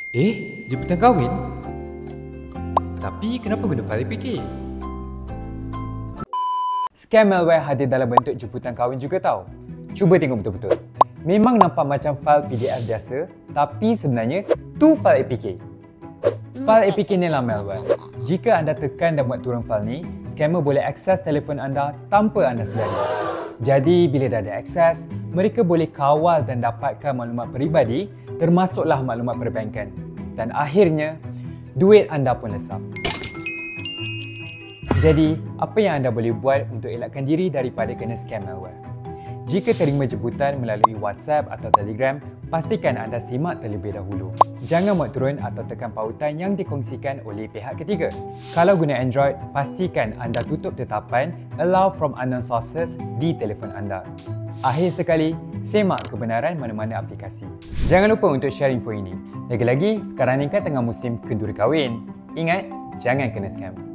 Jemputan kahwin? Tapi kenapa guna file APK? Scam malware hadir dalam bentuk jemputan kahwin juga tau. Cuba tengok betul-betul. Memang nampak macam file PDF biasa, tapi sebenarnya tu file APK. File APK ni lah malware. Jika anda tekan dan buat turun file ni, scammer boleh akses telefon anda tanpa anda sedari. Jadi bila dah ada akses, mereka boleh kawal dan dapatkan maklumat peribadi termasuklah maklumat perbankan. Dan akhirnya, duit anda pun lesap. Jadi, apa yang anda boleh buat untuk elakkan diri daripada kena scam malware? Jika terima jemputan melalui WhatsApp atau Telegram, pastikan anda simak terlebih dahulu. Jangan muat turun atau tekan pautan yang dikongsikan oleh pihak ketiga. Kalau guna Android, pastikan anda tutup tetapan Allow from unknown sources di telefon anda. Akhir sekali, semak kebenaran mana-mana aplikasi. Jangan lupa untuk share info ini. Lagi-lagi, sekarang ni kan tengah musim kenduri kahwin. Ingat, jangan kena scam.